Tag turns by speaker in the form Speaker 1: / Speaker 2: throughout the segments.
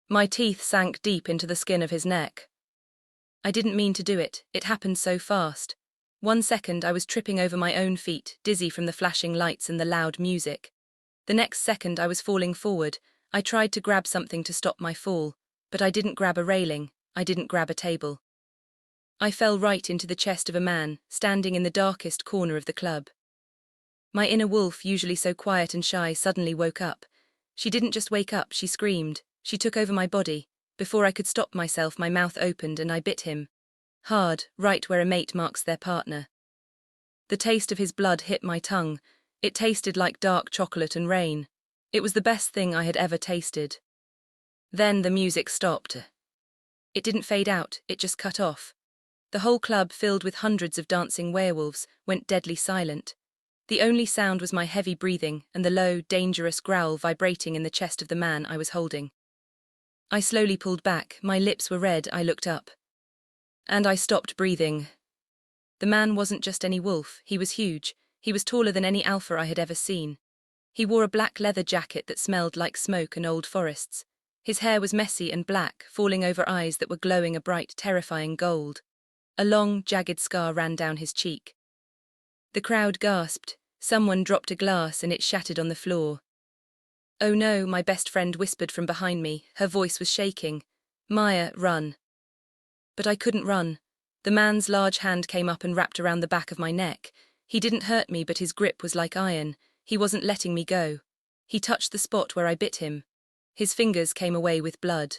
Speaker 1: My teeth sank deep into the skin of his neck. I didn't mean to do it, it happened so fast. 1 second I was tripping over my own feet, dizzy from the flashing lights and the loud music. The next second I was falling forward. I tried to grab something to stop my fall, but I didn't grab a railing, I didn't grab a table. I fell right into the chest of a man, standing in the darkest corner of the club. My inner wolf, usually so quiet and shy, suddenly woke up. She didn't just wake up, she screamed. She took over my body. Before I could stop myself, my mouth opened and I bit him. Hard, right where a mate marks their partner. The taste of his blood hit my tongue. It tasted like dark chocolate and rain. It was the best thing I had ever tasted. Then the music stopped. It didn't fade out, it just cut off. The whole club, filled with hundreds of dancing werewolves, went deadly silent. The only sound was my heavy breathing and the low, dangerous growl vibrating in the chest of the man I was holding. I slowly pulled back, my lips were red, I looked up. And I stopped breathing. The man wasn't just any wolf, he was huge. He was taller than any alpha I had ever seen. He wore a black leather jacket that smelled like smoke and old forests. His hair was messy and black, falling over eyes that were glowing a bright, terrifying gold. A long, jagged scar ran down his cheek. The crowd gasped. Someone dropped a glass and it shattered on the floor. "Oh no," my best friend whispered from behind me. Her voice was shaking. "Maya, run." But I couldn't run. The man's large hand came up and wrapped around the back of my neck. He didn't hurt me, but his grip was like iron. He wasn't letting me go. He touched the spot where I bit him. His fingers came away with blood.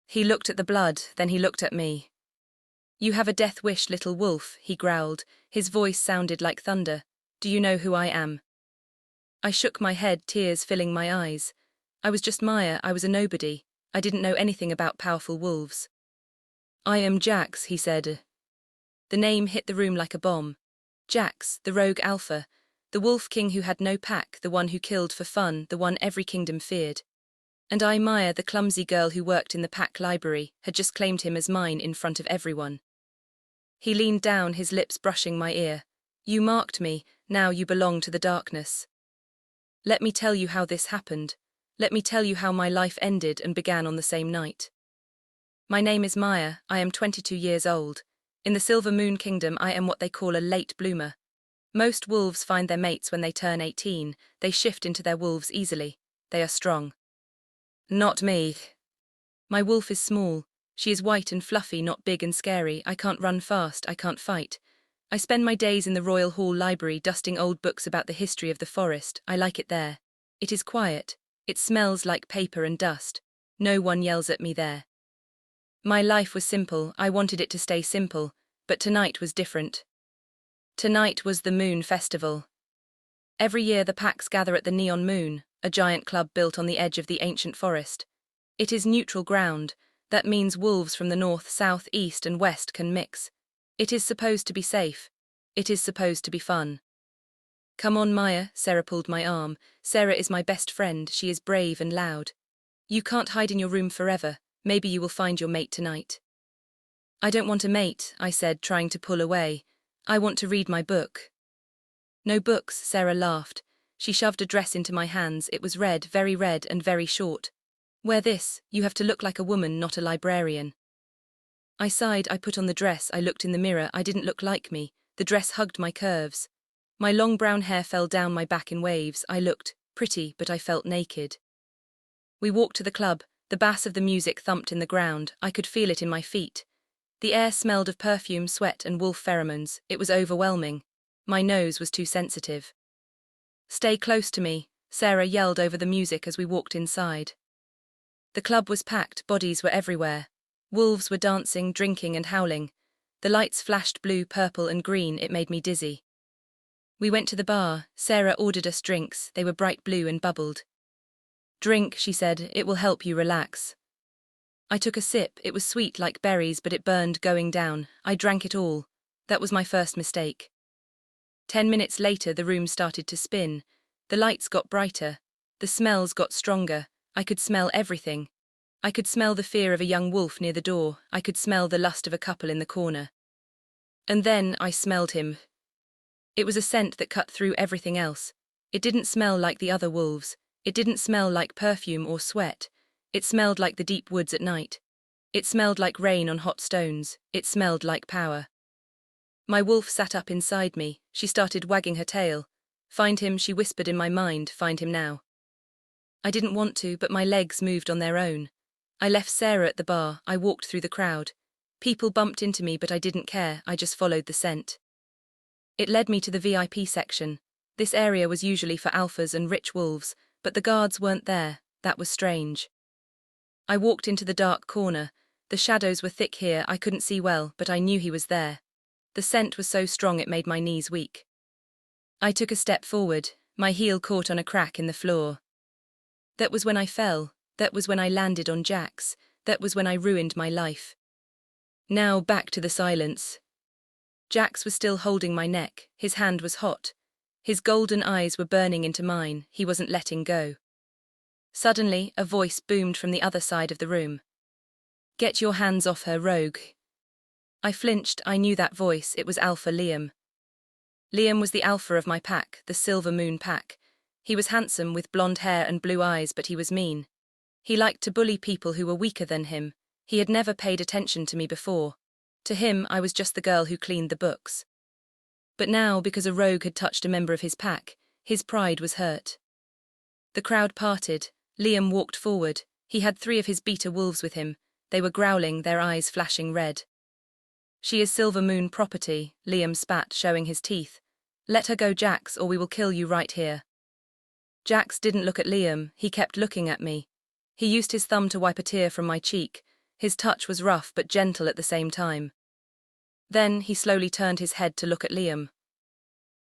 Speaker 1: He looked at the blood, then he looked at me. "You have a death wish, little wolf," he growled. His voice sounded like thunder. "Do you know who I am?" I shook my head, tears filling my eyes. I was just Maya, I was a nobody. I didn't know anything about powerful wolves. "I am Jax," he said. The name hit the room like a bomb. Jax, the rogue alpha, the wolf king who had no pack, the one who killed for fun, the one every kingdom feared. And I, Maya, the clumsy girl who worked in the pack library, had just claimed him as mine in front of everyone. He leaned down, his lips brushing my ear. "You marked me, now you belong to the darkness. Let me tell you how this happened. Let me tell you how my life ended and began on the same night. My name is Maya, I am 22 years old. In the Silver Moon Kingdom, I am what they call a late bloomer. Most wolves find their mates when they turn 18, they shift into their wolves easily. They are strong. Not me. My wolf is small. She is white and fluffy, not big and scary. I can't run fast, I can't fight. I spend my days in the Royal Hall Library dusting old books about the history of the forest. I like it there. It is quiet. It smells like paper and dust. No one yells at me there. My life was simple, I wanted it to stay simple, but tonight was different. Tonight was the Moon Festival. Every year the packs gather at the Neon Moon, a giant club built on the edge of the ancient forest. It is neutral ground. That means wolves from the north, south, east and west can mix. It is supposed to be safe. It is supposed to be fun. "Come on, Maya," Sarah pulled my arm. Sarah is my best friend, she is brave and loud. "You can't hide in your room forever. Maybe you will find your mate tonight." "I don't want a mate," I said, trying to pull away. "I want to read my book." "No books," Sarah laughed. She shoved a dress into my hands. It was red and very short. "Wear this, you have to look like a woman, not a librarian." I sighed, I put on the dress, I looked in the mirror, I didn't look like me. The dress hugged my curves. My long brown hair fell down my back in waves. I looked pretty, but I felt naked. We walked to the club. The bass of the music thumped in the ground. I could feel it in my feet. The air smelled of perfume, sweat and wolf pheromones. It was overwhelming. My nose was too sensitive. "Stay close to me," Sarah yelled over the music as we walked inside. The club was packed, bodies were everywhere. Wolves were dancing, drinking and howling. The lights flashed blue, purple and green, it made me dizzy. We went to the bar. Sarah ordered us drinks, they were bright blue and bubbled. "Drink," she said, "it will help you relax." I took a sip, it was sweet like berries but it burned going down. I drank it all. That was my first mistake. 10 minutes later the room started to spin. The lights got brighter. The smells got stronger. I could smell everything. I could smell the fear of a young wolf near the door. I could smell the lust of a couple in the corner. And then I smelled him. It was a scent that cut through everything else. It didn't smell like the other wolves. It didn't smell like perfume or sweat. It smelled like the deep woods at night. It smelled like rain on hot stones. It smelled like power. My wolf sat up inside me. She started wagging her tail. Find him, she whispered in my mind, find him now. I didn't want to, but my legs moved on their own. I left Sarah at the bar. I walked through the crowd. People bumped into me, but I didn't care. I just followed the scent. It led me to the VIP section. This area was usually for alphas and rich wolves, but the guards weren't there. That was strange. I walked into the dark corner. The shadows were thick here. I couldn't see well, but I knew he was there. The scent was so strong it made my knees weak. I took a step forward. My heel caught on a crack in the floor. That was when I fell. That was when I landed on Jax. That was when I ruined my life. Now back to the silence. Jax was still holding my neck. His hand was hot. His golden eyes were burning into mine. He wasn't letting go. Suddenly, a voice boomed from the other side of the room. Get your hands off her, rogue. I flinched. I knew that voice. It was Alpha Liam. Liam was the alpha of my pack, the Silver Moon pack. He was handsome with blonde hair and blue eyes, but he was mean. He liked to bully people who were weaker than him. He had never paid attention to me before. To him, I was just the girl who cleaned the books. But now, because a rogue had touched a member of his pack, his pride was hurt. The crowd parted. Liam walked forward. He had 3 of his beta wolves with him. They were growling, their eyes flashing red. She is Silver Moon property, Liam spat, showing his teeth. Let her go, Jax, or we will kill you right here. Jax didn't look at Liam. He kept looking at me. He used his thumb to wipe a tear from my cheek. His touch was rough but gentle at the same time. Then he slowly turned his head to look at Liam.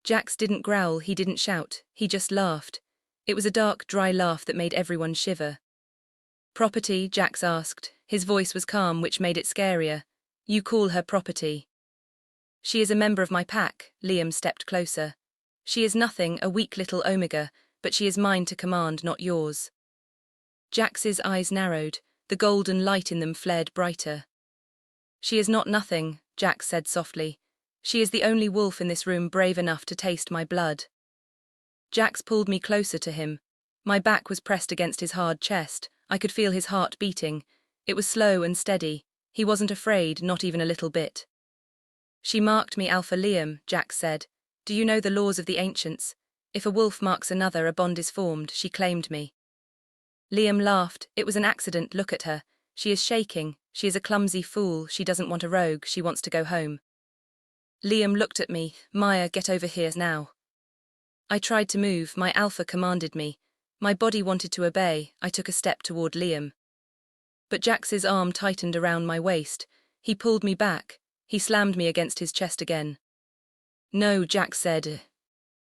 Speaker 1: Jax didn't growl, he didn't shout, he just laughed. It was a dark, dry laugh that made everyone shiver. Property, Jax asked. His voice was calm, which made it scarier. You call her property. She is a member of my pack. Liam stepped closer. She is nothing, a weak little omega, but she is mine to command, not yours. Jax's eyes narrowed. The golden light in them flared brighter. She is not nothing, Jax said softly. She is the only wolf in this room brave enough to taste my blood. Jax pulled me closer to him. My back was pressed against his hard chest. I could feel his heart beating. It was slow and steady. He wasn't afraid, not even a little bit. She marked me Alpha Liam, Jax said. Do you know the laws of the ancients? If a wolf marks another, a bond is formed. She claimed me. Liam laughed. It was an accident. Look at her. She is shaking. She is a clumsy fool. She doesn't want a rogue. She wants to go home. Liam looked at me. Maya, get over here now. I tried to move. My alpha commanded me. My body wanted to obey. I took a step toward Liam. But Jax's arm tightened around my waist. He pulled me back. He slammed me against his chest again. No, Jax said.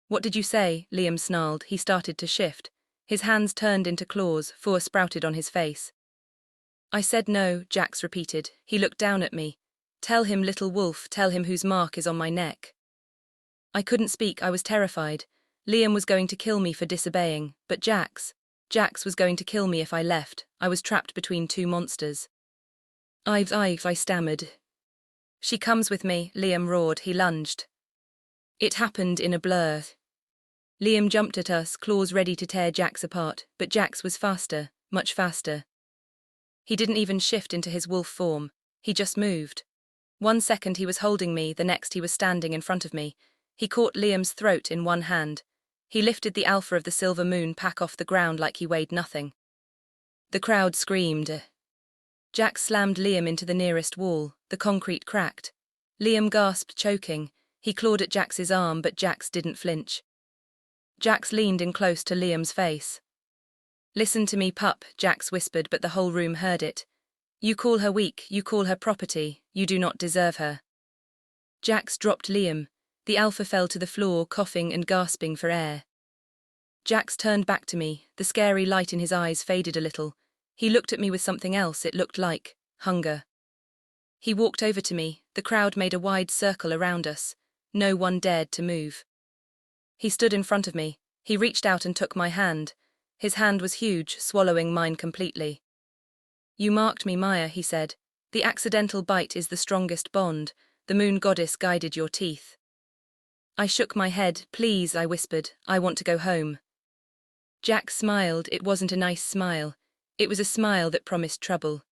Speaker 1: What did you say? Liam snarled. He started to shift. His hands turned into claws. Fur sprouted on his face. I said no, Jax repeated. He looked down at me. Tell him, little wolf, tell him whose mark is on my neck. I couldn't speak. I was terrified. Liam was going to kill me for disobeying, but Jax was going to kill me if I left. I was trapped between 2 monsters. I stammered. She comes with me, Liam roared. He lunged. It happened in a blur. Liam jumped at us, claws ready to tear Jax apart, but Jax was faster, much faster. He didn't even shift into his wolf form. He just moved. 1 second he was holding me, the next he was standing in front of me. He caught Liam's throat in one hand. He lifted the alpha of the Silver Moon pack off the ground like he weighed nothing. The crowd screamed. Jax slammed Liam into the nearest wall. The concrete cracked. Liam gasped, choking. He clawed at Jax's arm, but Jax didn't flinch. Jax leaned in close to Liam's face. Listen to me, pup, Jax whispered, but the whole room heard it. You call her weak, you call her property, you do not deserve her. Jax dropped Liam. The alpha fell to the floor, coughing and gasping for air. Jax turned back to me. The scary light in his eyes faded a little. He looked at me with something else. It looked like hunger. He walked over to me. The crowd made a wide circle around us. No one dared to move. He stood in front of me. He reached out and took my hand. His hand was huge, swallowing mine completely. You marked me, Maya, he said. The accidental bite is the strongest bond. The moon goddess guided your teeth. I shook my head. Please, I whispered. I want to go home. Jax smiled. It wasn't a nice smile. It was a smile that promised trouble.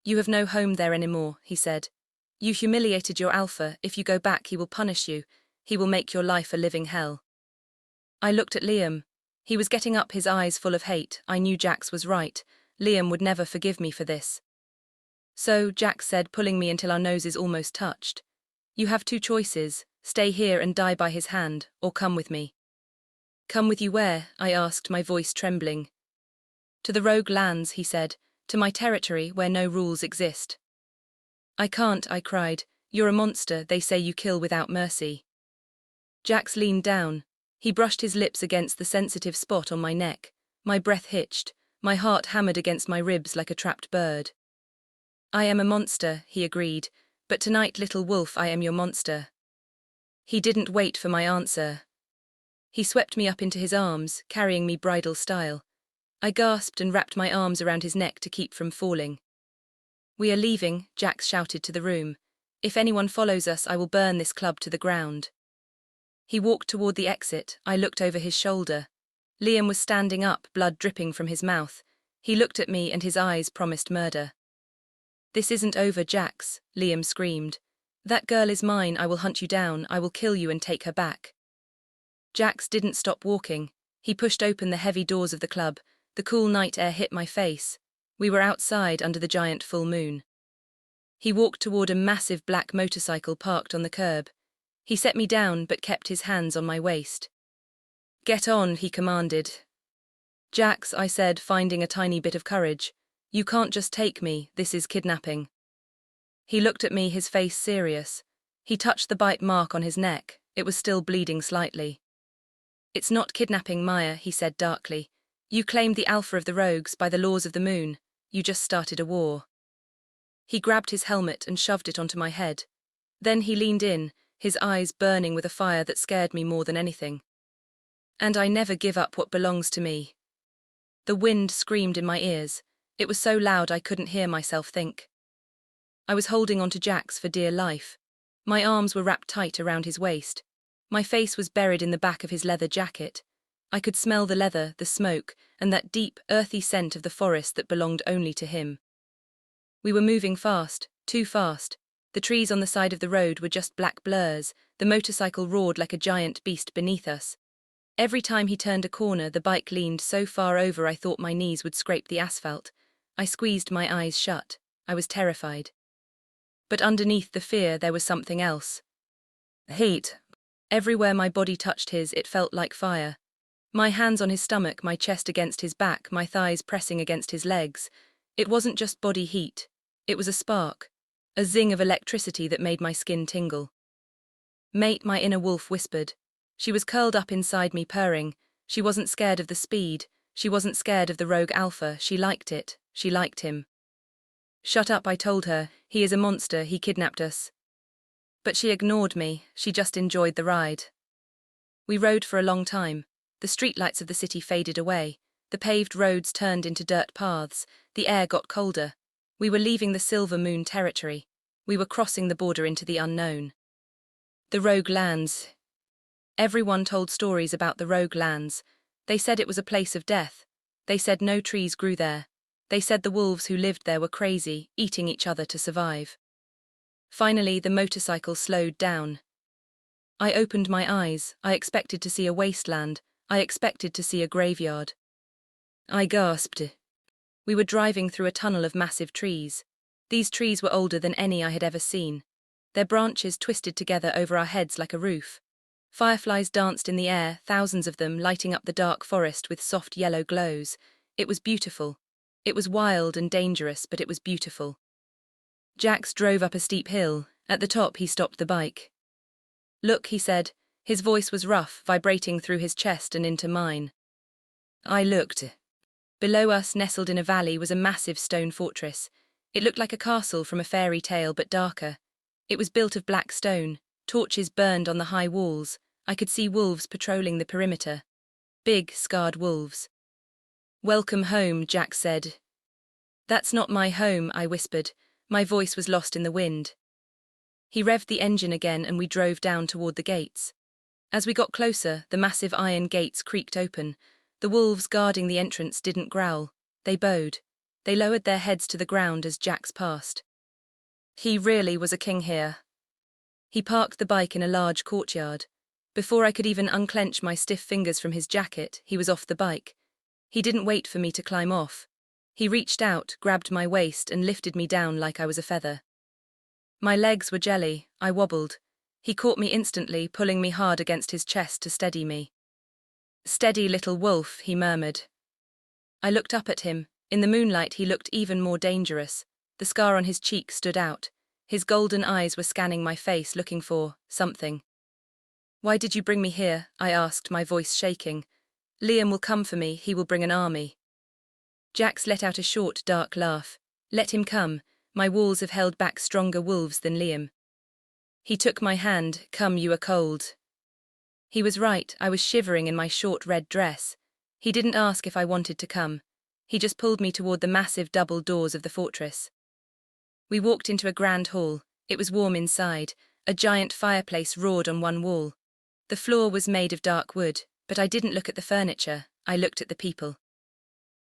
Speaker 1: "You have no home there anymore," he said. "You humiliated your alpha. If you go back, he will punish you. He will make your life a living hell." I looked at Liam. He was getting up, his eyes full of hate. I knew Jax was right. Liam would never forgive me for this. "So," Jax said, pulling me until our noses almost touched, "you have two choices: stay here and die by his hand, or come with me." "Come with you where?" I asked, my voice trembling. "To the rogue lands," he said, "to my territory where no rules exist." "I can't," I cried. "You're a monster. They say you kill without mercy." Jax leaned down. He brushed his lips against the sensitive spot on my neck. My breath hitched. My heart hammered against my ribs like a trapped bird. "I am a monster," he agreed, "but tonight, little wolf, I am your monster." He didn't wait for my answer. He swept me up into his arms, carrying me bridal style. I gasped and wrapped my arms around his neck to keep from falling. "We are leaving," Jax shouted to the room. "If anyone follows us, I will burn this club to the ground." He walked toward the exit. I looked over his shoulder. Liam was standing up, blood dripping from his mouth. He looked at me and his eyes promised murder. "This isn't over, Jax," Liam screamed. "That girl is mine. I will hunt you down. I will kill you and take her back." Jax didn't stop walking. He pushed open the heavy doors of the club. The cool night air hit my face. We were outside under the giant full moon. He walked toward a massive black motorcycle parked on the curb. He set me down but kept his hands on my waist. "Get on," he commanded. "Jax," I said, finding a tiny bit of courage. "You can't just take me. This is kidnapping." He looked at me, his face serious. He touched the bite mark on his neck. It was still bleeding slightly. "It's not kidnapping, Maya," he said darkly. "You claimed the alpha of the rogues by the laws of the moon. You just started a war." He grabbed his helmet and shoved it onto my head. Then he leaned in, his eyes burning with a fire that scared me more than anything. "And I never give up what belongs to me." The wind screamed in my ears. It was so loud I couldn't hear myself think. I was holding onto Jax for dear life. My arms were wrapped tight around his waist. My face was buried in the back of his leather jacket. I could smell the leather, the smoke, and that deep, earthy scent of the forest that belonged only to him. We were moving fast, too fast. The trees on the side of the road were just black blurs. The motorcycle roared like a giant beast beneath us. Every time he turned a corner, the bike leaned so far over I thought my knees would scrape the asphalt. I squeezed my eyes shut. I was terrified. But underneath the fear, there was something else. Heat. Everywhere my body touched his, it felt like fire. My hands on his stomach, my chest against his back, my thighs pressing against his legs. It wasn't just body heat. It was a spark. A zing of electricity that made my skin tingle. "Mate," my inner wolf whispered. She was curled up inside me, purring. She wasn't scared of the speed. She wasn't scared of the rogue alpha. She liked it. She liked him. "Shut up," I told her. "He is a monster. He kidnapped us." But she ignored me. She just enjoyed the ride. We rode for a long time. The streetlights of the city faded away. The paved roads turned into dirt paths. The air got colder. We were leaving the Silver Moon territory. We were crossing the border into the unknown. The rogue lands. Everyone told stories about the rogue lands. They said it was a place of death. They said no trees grew there. They said the wolves who lived there were crazy, eating each other to survive. Finally, the motorcycle slowed down. I opened my eyes. I expected to see a wasteland. I expected to see a graveyard. I gasped. We were driving through a tunnel of massive trees. These trees were older than any I had ever seen. Their branches twisted together over our heads like a roof. Fireflies danced in the air, thousands of them, lighting up the dark forest with soft yellow glows. It was beautiful. It was wild and dangerous, but it was beautiful. Jax drove up a steep hill. At the top, he stopped the bike. "Look," he said. His voice was rough, vibrating through his chest and into mine. I looked. Below us, nestled in a valley, was a massive stone fortress. It looked like a castle from a fairy tale, but darker. It was built of black stone. Torches burned on the high walls. I could see wolves patrolling the perimeter. Big, scarred wolves. "Welcome home," Jax said. "That's not my home," I whispered. My voice was lost in the wind. He revved the engine again and we drove down toward the gates. As we got closer, the massive iron gates creaked open. The wolves guarding the entrance didn't growl. They bowed. They lowered their heads to the ground as Jax passed. He really was a king here. He parked the bike in a large courtyard. Before I could even unclench my stiff fingers from his jacket, he was off the bike. He didn't wait for me to climb off. He reached out, grabbed my waist, and lifted me down like I was a feather. My legs were jelly. I wobbled. He caught me instantly, pulling me hard against his chest to steady me. "Steady, little wolf," he murmured. I looked up at him. In the moonlight, he looked even more dangerous. The scar on his cheek stood out. His golden eyes were scanning my face, looking for something. "Why did you bring me here?" I asked, my voice shaking. "Liam will come for me. He will bring an army." Jax let out a short, dark laugh. "Let him come. My walls have held back stronger wolves than Liam." He took my hand. "Come, you are cold." He was right. I was shivering in my short red dress. He didn't ask if I wanted to come. He just pulled me toward the massive double doors of the fortress. We walked into a grand hall. It was warm inside. A giant fireplace roared on one wall. The floor was made of dark wood, but I didn't look at the furniture. I looked at the people.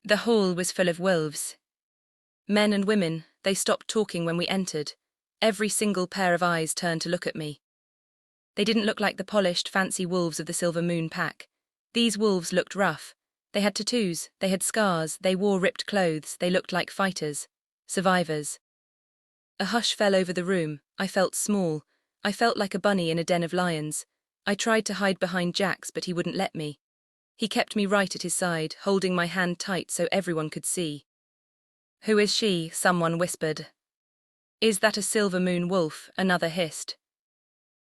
Speaker 1: The hall was full of wolves. Men and women. They stopped talking when we entered. Every single pair of eyes turned to look at me. They didn't look like the polished, fancy wolves of the Silver Moon pack. These wolves looked rough. They had tattoos, they had scars, they wore ripped clothes, they looked like fighters, survivors. A hush fell over the room. I felt small. I felt like a bunny in a den of lions. I tried to hide behind Jax, but he wouldn't let me. He kept me right at his side, holding my hand tight so everyone could see. "Who is she?" someone whispered. "Is that a Silver Moon wolf?" another hissed.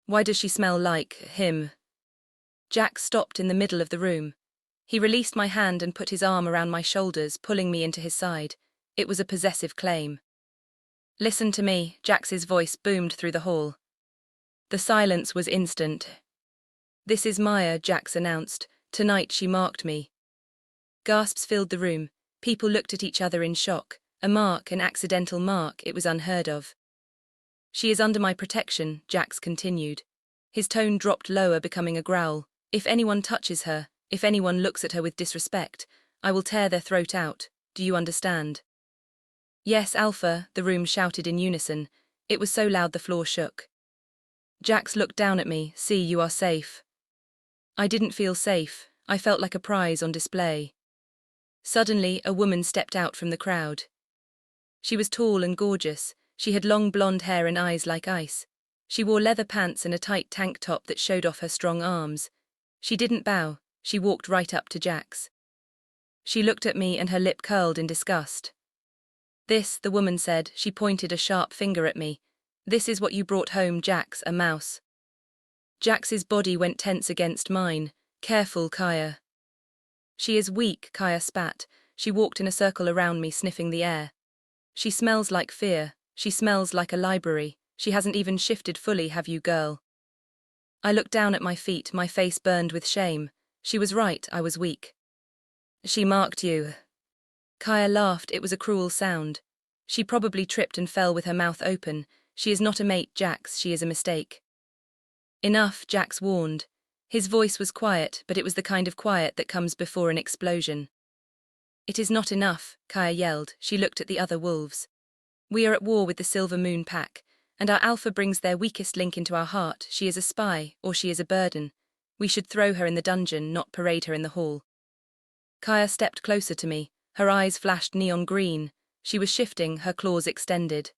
Speaker 1: "Why does she smell like him?" Jax stopped in the middle of the room. He released my hand and put his arm around my shoulders, pulling me into his side. It was a possessive claim. "Listen to me," Jax's voice boomed through the hall. The silence was instant. "This is Maya," Jax announced. "Tonight she marked me." Gasps filled the room. People looked at each other in shock. A mark, an accidental mark, it was unheard of. "She is under my protection," Jax continued. His tone dropped lower, becoming a growl. "If anyone touches her, if anyone looks at her with disrespect, I will tear their throat out. Do you understand?" "Yes, Alpha," the room shouted in unison. It was so loud the floor shook. Jax looked down at me. "See, you are safe." I didn't feel safe. I felt like a prize on display. Suddenly, a woman stepped out from the crowd. She was tall and gorgeous. She had long blonde hair and eyes like ice. She wore leather pants and a tight tank top that showed off her strong arms. She didn't bow. She walked right up to Jax. She looked at me and her lip curled in disgust. "This," the woman said. She pointed a sharp finger at me. "This is what you brought home, Jax, a mouse." Jax's body went tense against mine. "Careful, Kaya." "She is weak," Kaya spat. She walked in a circle around me, sniffing the air. "She smells like fear. She smells like a library. She hasn't even shifted fully, have you, girl?" I looked down at my feet, my face burned with shame. She was right, I was weak. "She marked you." Kaya laughed. It was a cruel sound. "She probably tripped and fell with her mouth open. She is not a mate, Jax, she is a mistake." "Enough," Jax warned. His voice was quiet, but it was the kind of quiet that comes before an explosion. "It is not enough," Kaya yelled. She looked at the other wolves. "We are at war with the Silver Moon pack, and our Alpha brings their weakest link into our heart. She is a spy, or she is a burden. We should throw her in the dungeon, not parade her in the hall." Kaya stepped closer to me. Her eyes flashed neon green. She was shifting, her claws extended.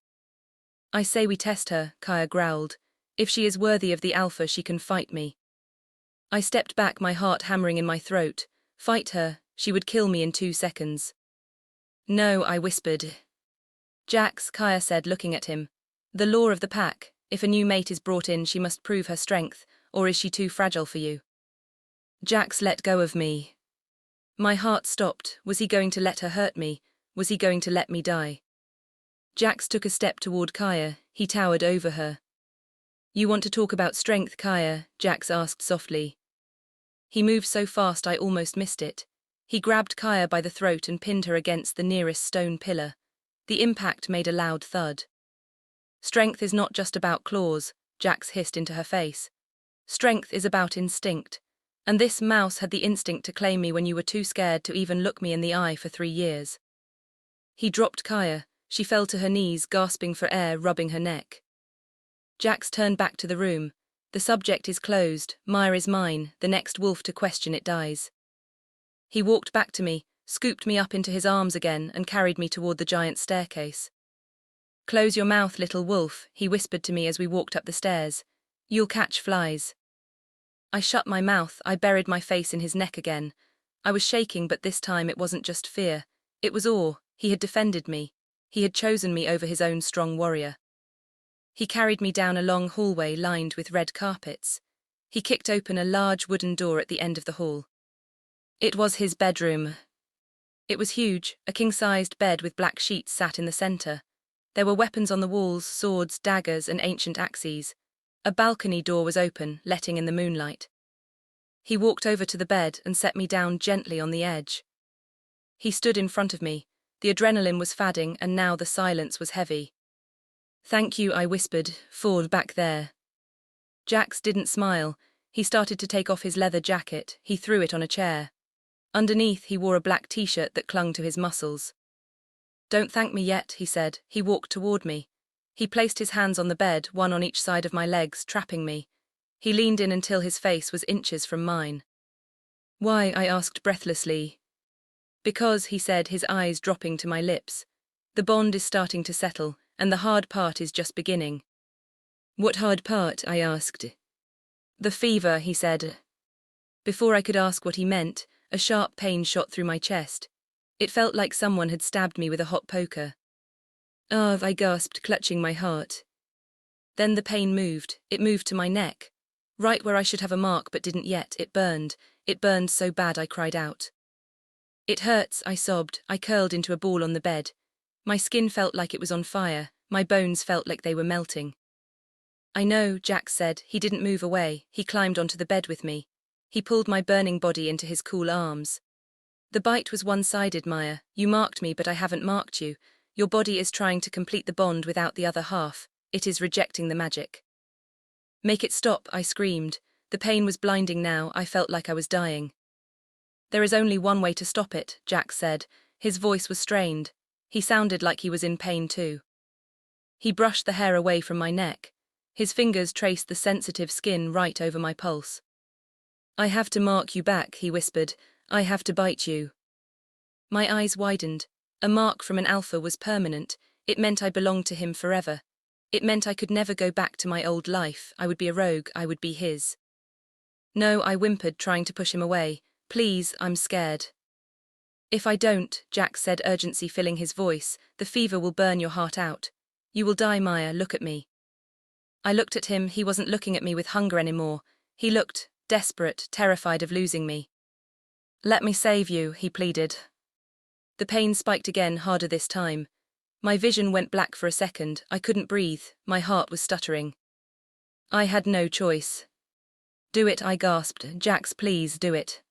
Speaker 1: "I say we test her," Kaya growled. "If she is worthy of the Alpha, she can fight me." I stepped back, my heart hammering in my throat. Fight her, she would kill me in 2 seconds. "No," I whispered. "Jax," Kaya said, looking at him. "The law of the pack. If a new mate is brought in, she must prove her strength, or is she too fragile for you?" Jax let go of me. My heart stopped. Was he going to let her hurt me? Was he going to let me die? Jax took a step toward Kaya. He towered over her. "You want to talk about strength, Kaya?" Jax asked softly. He moved so fast I almost missed it. He grabbed Kaya by the throat and pinned her against the nearest stone pillar. The impact made a loud thud. "Strength is not just about claws," Jax hissed into her face. "Strength is about instinct. And this mouse had the instinct to claim me when you were too scared to even look me in the eye for 3 years. He dropped Kaya. She fell to her knees, gasping for air, rubbing her neck. Jax turned back to the room. The subject is closed. Maya is mine. The next wolf to question it dies. He walked back to me, scooped me up into his arms again, and carried me toward the giant staircase. Close your mouth, little wolf, he whispered to me as we walked up the stairs. You'll catch flies. I shut my mouth. I buried my face in his neck again. I was shaking, but this time it wasn't just fear. It was awe. He had defended me. He had chosen me over his own strong warrior. He carried me down a long hallway lined with red carpets. He kicked open a large wooden door at the end of the hall. It was his bedroom. It was huge, a king-sized bed with black sheets sat in the center. There were weapons on the walls, swords, daggers, and ancient axes. A balcony door was open, letting in the moonlight. He walked over to the bed and set me down gently on the edge. He stood in front of me. The adrenaline was fading, and now the silence was heavy. Thank you, I whispered, fall back there. Jax didn't smile. He started to take off his leather jacket. He threw it on a chair. Underneath, he wore a black t-shirt that clung to his muscles. Don't thank me yet, he said. He walked toward me. He placed his hands on the bed, one on each side of my legs, trapping me. He leaned in until his face was inches from mine. Why? I asked breathlessly. Because, he said, his eyes dropping to my lips. The bond is starting to settle, and the hard part is just beginning. What hard part? I asked. The fever, he said. Before I could ask what he meant, a sharp pain shot through my chest. It felt like someone had stabbed me with a hot poker. Ah, I gasped, clutching my heart. Then the pain moved. It moved to my neck. Right where I should have a mark but didn't yet. It burned. It burned so bad I cried out. It hurts, I sobbed. I curled into a ball on the bed. My skin felt like it was on fire. My bones felt like they were melting. I know, Jax said. He didn't move away. He climbed onto the bed with me. He pulled my burning body into his cool arms. The bite was one-sided, Maya. You marked me, but I haven't marked you. Your body is trying to complete the bond without the other half. It is rejecting the magic. Make it stop, I screamed. The pain was blinding now. I felt like I was dying. There is only one way to stop it, Jax said. His voice was strained. He sounded like he was in pain too. He brushed the hair away from my neck. His fingers traced the sensitive skin right over my pulse. I have to mark you back, he whispered. I have to bite you. My eyes widened. A mark from an alpha was permanent. It meant I belonged to him forever. It meant I could never go back to my old life. I would be a rogue. I would be his. No, I whimpered, trying to push him away. Please, I'm scared. If I don't, Jax said, urgency filling his voice, the fever will burn your heart out. You will die, Maya. Look at me. I looked at him. He wasn't looking at me with hunger anymore. He looked desperate, terrified of losing me. Let me save you, he pleaded. The pain spiked again, harder this time. My vision went black for a second. I couldn't breathe. My heart was stuttering. I had no choice. Do it, I gasped. Jax, please do it.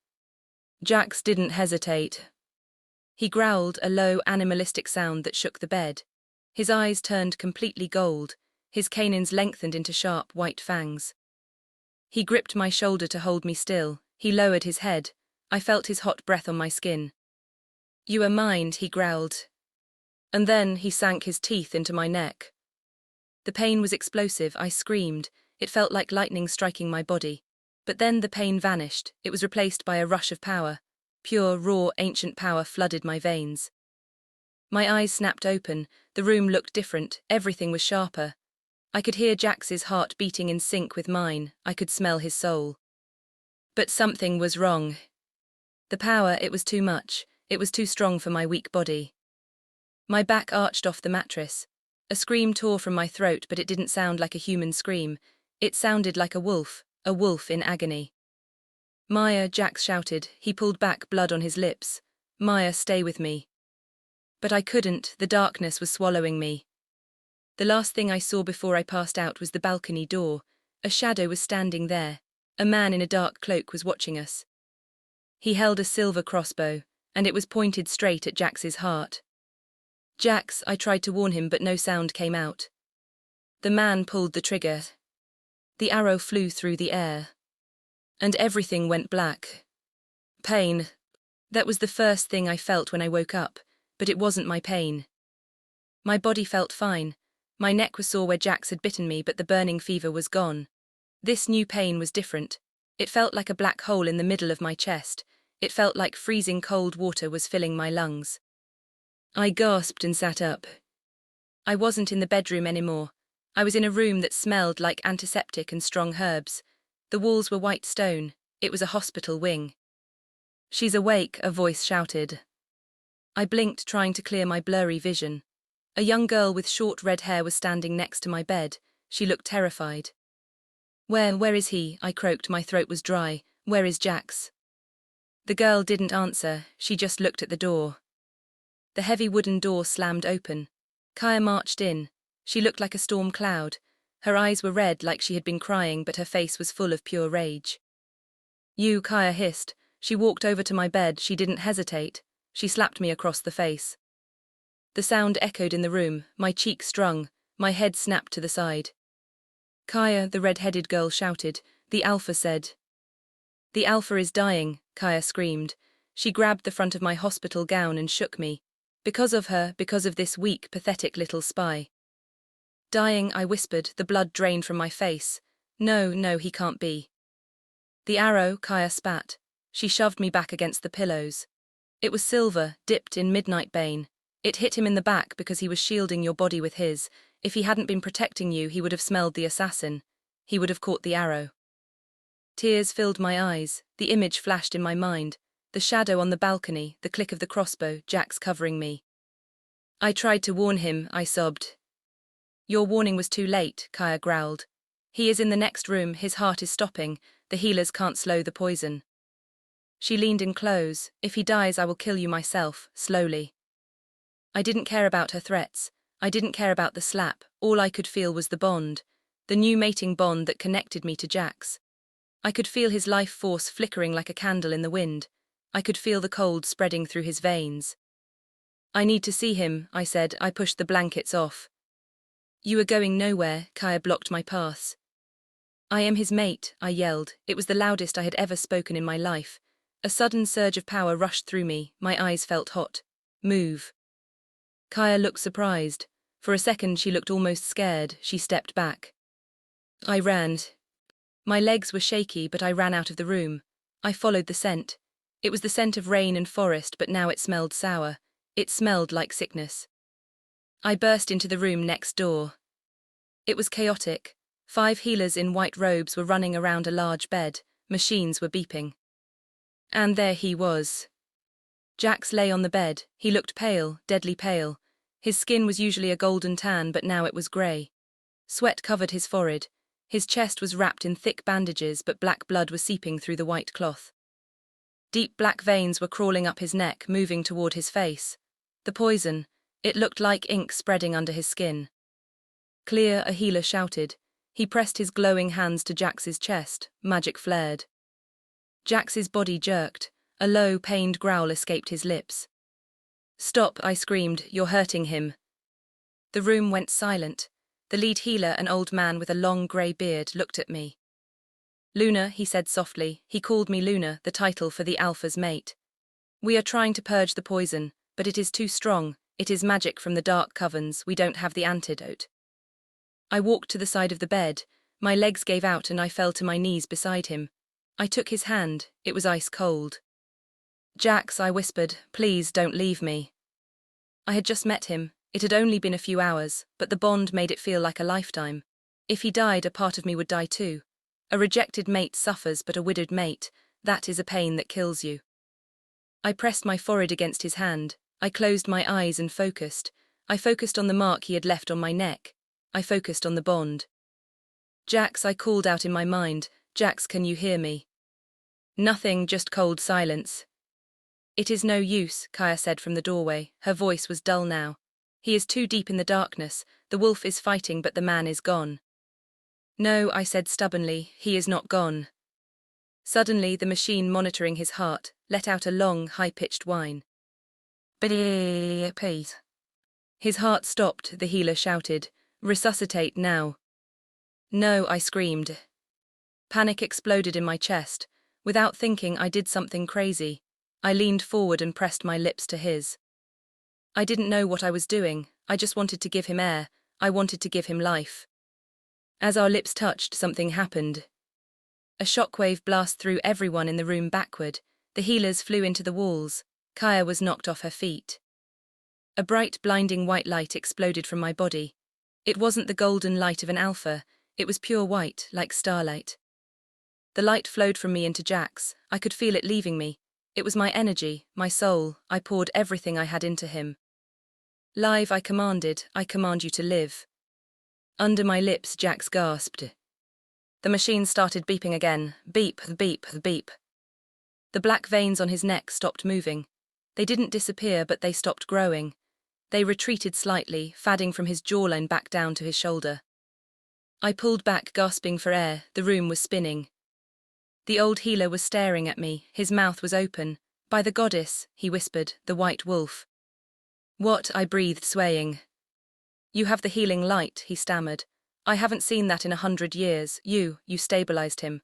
Speaker 1: Jax didn't hesitate. He growled, a low, animalistic sound that shook the bed. His eyes turned completely gold. His canines lengthened into sharp, white fangs. He gripped my shoulder to hold me still. He lowered his head. I felt his hot breath on my skin. You are mine, he growled. And then he sank his teeth into my neck. The pain was explosive. I screamed. It felt like lightning striking my body. But then the pain vanished. It was replaced by a rush of power. Pure, raw, ancient power flooded my veins. My eyes snapped open. The room looked different. Everything was sharper. I could hear Jax's heart beating in sync with mine. I could smell his soul. But something was wrong. The power, it was too much. It was too strong for my weak body. My back arched off the mattress. A scream tore from my throat, but it didn't sound like a human scream. It sounded like a wolf in agony. Maya, Jax shouted. He pulled back, blood on his lips. Maya, stay with me. But I couldn't. The darkness was swallowing me. The last thing I saw before I passed out was the balcony door. A shadow was standing there. A man in a dark cloak was watching us. He held a silver crossbow, and it was pointed straight at Jax's heart. Jax, I tried to warn him, but no sound came out. The man pulled the trigger. The arrow flew through the air. And everything went black. Pain. That was the first thing I felt when I woke up. but it wasn't my pain. My body felt fine. My neck was sore where Jax had bitten me, but the burning fever was gone. This new pain was different. It felt like a black hole in the middle of my chest. It felt like freezing cold water was filling my lungs. I gasped and sat up. I wasn't in the bedroom anymore. I was in a room that smelled like antiseptic and strong herbs. The walls were white stone. It was a hospital wing. "She's awake," a voice shouted. I blinked, trying to clear my blurry vision. A young girl with short red hair was standing next to my bed. She looked terrified. Where is he?" I croaked, my throat was dry. "Where is Jax?" The girl didn't answer, she just looked at the door. The heavy wooden door slammed open. Kaya marched in. She looked like a storm cloud. Her eyes were red like she had been crying, but her face was full of pure rage. "You," Kaya hissed. She walked over to my bed, she didn't hesitate. She slapped me across the face. The sound echoed in the room, my cheeks strung, my head snapped to the side. "Kaya," the red-headed girl shouted. "The Alpha said." "The Alpha is dying," Kaya screamed. She grabbed the front of my hospital gown and shook me. "Because of her, because of this weak, pathetic little spy." "Dying," I whispered, the blood drained from my face. No, he can't be." "The arrow," Kaya spat. She shoved me back against the pillows. "It was silver, dipped in midnight bane. It hit him in the back because he was shielding your body with his. If he hadn't been protecting you, he would have smelled the assassin. He would have caught the arrow." Tears filled my eyes. The image flashed in my mind. The shadow on the balcony, the click of the crossbow, Jax covering me. "I tried to warn him," I sobbed. "Your warning was too late," Kaya growled. "He is in the next room, his heart is stopping. The healers can't slow the poison." She leaned in close. "If he dies, I will kill you myself, slowly." I didn't care about her threats. I didn't care about the slap. All I could feel was the bond. The new mating bond that connected me to Jax. I could feel his life force flickering like a candle in the wind. I could feel the cold spreading through his veins. "I need to see him," I said. I pushed the blankets off. "You are going nowhere," Kaya blocked my paths. "I am his mate," I yelled. It was the loudest I had ever spoken in my life. A sudden surge of power rushed through me. My eyes felt hot. "Move." Kaya looked surprised. For a second she looked almost scared. She stepped back. I ran. My legs were shaky, but I ran out of the room. I followed the scent. It was the scent of rain and forest, but now it smelled sour. It smelled like sickness. I burst into the room next door. It was chaotic. 5 healers in white robes were running around a large bed. Machines were beeping. And there he was. Jax lay on the bed. He looked pale, deadly pale. His skin was usually a golden tan, but now it was grey. Sweat covered his forehead. His chest was wrapped in thick bandages, but black blood was seeping through the white cloth. Deep black veins were crawling up his neck, moving toward his face. The poison, it looked like ink spreading under his skin. "Clear," a healer shouted. He pressed his glowing hands to Jax's chest. Magic flared. Jax's body jerked. A low, pained growl escaped his lips. "Stop," I screamed. "You're hurting him." The room went silent. The lead healer, an old man with a long grey beard, looked at me. "Luna," he said softly. He called me Luna, the title for the Alpha's mate. "We are trying to purge the poison, but it is too strong. It is magic from the dark covens. We don't have the antidote." I walked to the side of the bed. My legs gave out and I fell to my knees beside him. I took his hand. It was ice cold. "Jax," I whispered, "please don't leave me." I had just met him. It had only been a few hours, but the bond made it feel like a lifetime. If he died, a part of me would die too. A rejected mate suffers, but a widowed mate, that is a pain that kills you. I pressed my forehead against his hand. I closed my eyes and focused. I focused on the mark he had left on my neck. I focused on the bond. "Jax," I called out in my mind. "Jax, can you hear me?" Nothing, just cold silence. "It is no use," Kaya said from the doorway. Her voice was dull now. "He is too deep in the darkness. The wolf is fighting, but the man is gone." "No," I said stubbornly, "he is not gone." Suddenly, the machine monitoring his heart let out a long, high-pitched whine. "Please." His heart stopped, the healer shouted. "Resuscitate now." "No," I screamed. Panic exploded in my chest. Without thinking, I did something crazy. I leaned forward and pressed my lips to his. I didn't know what I was doing, I just wanted to give him air, I wanted to give him life. As our lips touched, something happened. A shockwave blast threw everyone in the room backward, the healers flew into the walls, Kaya was knocked off her feet. A bright, blinding white light exploded from my body. It wasn't the golden light of an alpha, it was pure white, like starlight. The light flowed from me into Jax, I could feel it leaving me. It was my energy, my soul, I poured everything I had into him. Live, I command you to live. Under my lips, Jax gasped. The machine started beeping again, beep, beep, beep. The black veins on his neck stopped moving. They didn't disappear, but they stopped growing. They retreated slightly, fading from his jawline back down to his shoulder. I pulled back, gasping for air, the room was spinning. The old healer was staring at me, his mouth was open. By the goddess, he whispered, the white wolf. What? I breathed, swaying. You have the healing light, he stammered. I haven't seen that in 100 years, you stabilized him.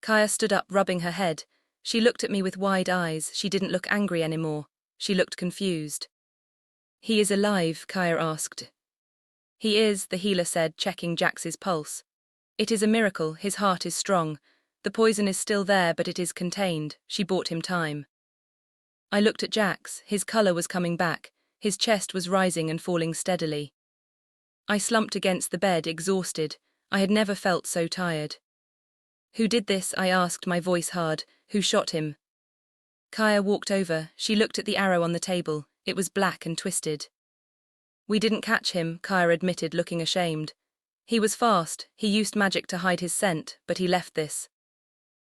Speaker 1: Kaya stood up, rubbing her head. She looked at me with wide eyes, she didn't look angry anymore, she looked confused. He is alive, Kaya asked. He is, the healer said, checking Jax's pulse. It is a miracle, his heart is strong. The poison is still there, but it is contained, she bought him time. I looked at Jax, his color was coming back, his chest was rising and falling steadily. I slumped against the bed, exhausted, I had never felt so tired. Who did this? I asked, my voice hard. Who shot him? Kaya walked over, she looked at the arrow on the table, it was black and twisted. We didn't catch him, Kaya admitted, looking ashamed. He was fast, he used magic to hide his scent, but he left this.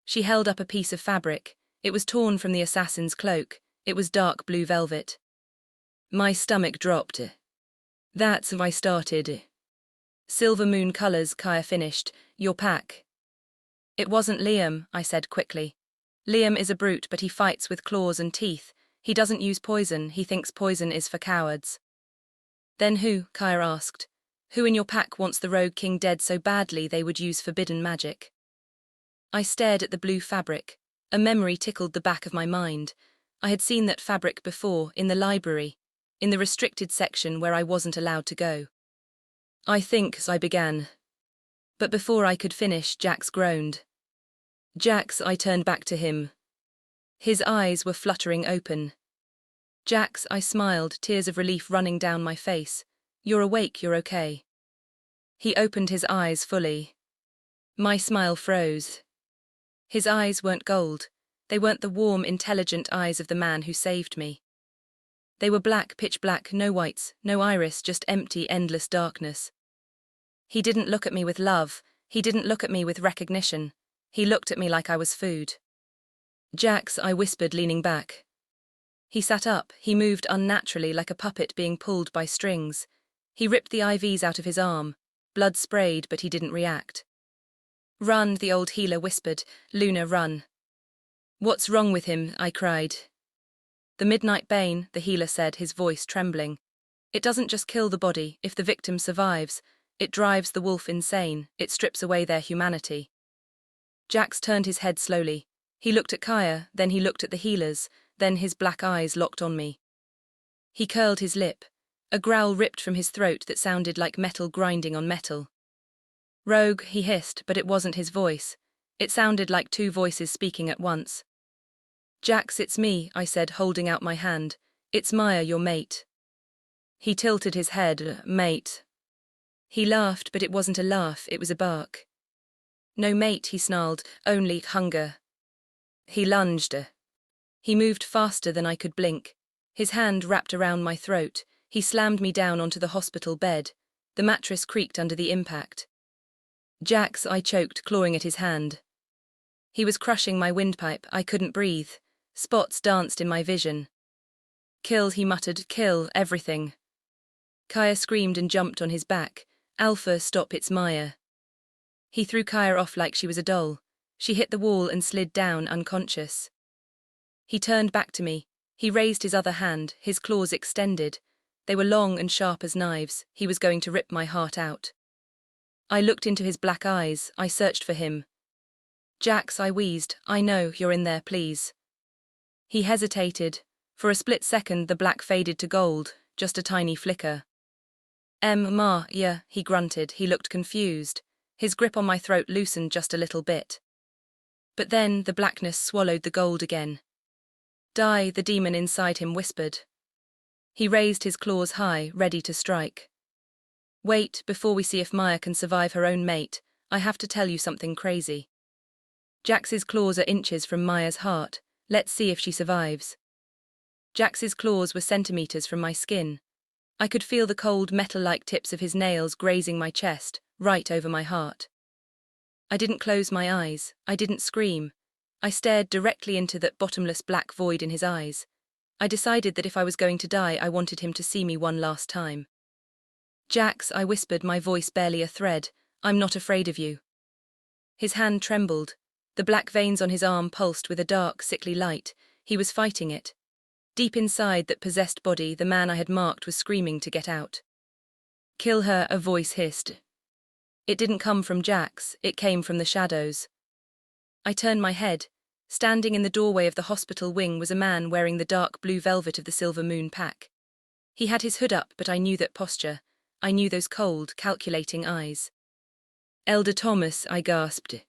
Speaker 1: She held up a piece of fabric, it was torn from the assassin's cloak, it was dark blue velvet. My stomach dropped. That's how I started. Silver moon colors, Kaya finished, your pack. It wasn't Liam, I said quickly. Liam is a brute, but he fights with claws and teeth. He doesn't use poison, he thinks poison is for cowards. Then who? Kaya asked. Who in your pack wants the rogue king dead so badly they would use forbidden magic? I stared at the blue fabric. A memory tickled the back of my mind. I had seen that fabric before, in the library, in the restricted section where I wasn't allowed to go. I think, I began. But before I could finish, Jax groaned. Jax, I turned back to him. His eyes were fluttering open. Jax, I smiled, tears of relief running down my face. You're awake, you're okay. He opened his eyes fully. My smile froze. His eyes weren't gold. They weren't the warm, intelligent eyes of the man who saved me. They were black, pitch black, no whites, no iris, just empty, endless darkness. He didn't look at me with love, he didn't look at me with recognition. He looked at me like I was food. Jax, I whispered, leaning back. He sat up, he moved unnaturally like a puppet being pulled by strings. He ripped the IVs out of his arm. Blood sprayed, but he didn't react. Run, the old healer whispered. Luna, run. What's wrong with him? I cried. The midnight bane, the healer said, his voice trembling. It doesn't just kill the body, if the victim survives. It drives the wolf insane, it strips away their humanity. Jax turned his head slowly. He looked at Kaya, then he looked at the healers, then his black eyes locked on me. He curled his lip. A growl ripped from his throat that sounded like metal grinding on metal. Rogue, he hissed, but it wasn't his voice. It sounded like two voices speaking at once. Jax, it's me, I said, holding out my hand. It's Maya, your mate. He tilted his head. Mate. He laughed, but it wasn't a laugh, it was a bark. No mate, he snarled, only hunger. He lunged. He moved faster than I could blink. His hand wrapped around my throat. He slammed me down onto the hospital bed. The mattress creaked under the impact. Jax, I choked, clawing at his hand. He was crushing my windpipe, I couldn't breathe. Spots danced in my vision. Kill, he muttered, kill, everything. Kaya screamed and jumped on his back. Alpha, stop, it's Maya. He threw Kaya off like she was a doll. She hit the wall and slid down, unconscious. He turned back to me. He raised his other hand, his claws extended. They were long and sharp as knives. He was going to rip my heart out. I looked into his black eyes. I searched for him. Jax, I wheezed. I know, you're in there, please. He hesitated. For a split second, the black faded to gold, just a tiny flicker. Yeah, he grunted. He looked confused. His grip on my throat loosened just a little bit. But then the blackness swallowed the gold again. Die, the demon inside him whispered. He raised his claws high, ready to strike. Wait, before we see if Maya can survive her own mate, I have to tell you something crazy. Jax's claws are inches from Maya's heart. Let's see if she survives. Jax's claws were centimeters from my skin. I could feel the cold metal-like tips of his nails grazing my chest, right over my heart. I didn't close my eyes. I didn't scream. I stared directly into that bottomless black void in his eyes. I decided that if I was going to die, I wanted him to see me one last time. Jax, I whispered, my voice barely a thread, I'm not afraid of you. His hand trembled. The black veins on his arm pulsed with a dark, sickly light. He was fighting it. Deep inside that possessed body, the man I had marked was screaming to get out. Kill her, a voice hissed. It didn't come from Jax, it came from the shadows. I turned my head. Standing in the doorway of the hospital wing was a man wearing the dark blue velvet of the Silver Moon pack. He had his hood up, but I knew that posture. I knew those cold, calculating eyes. Elder Thomas, I gasped.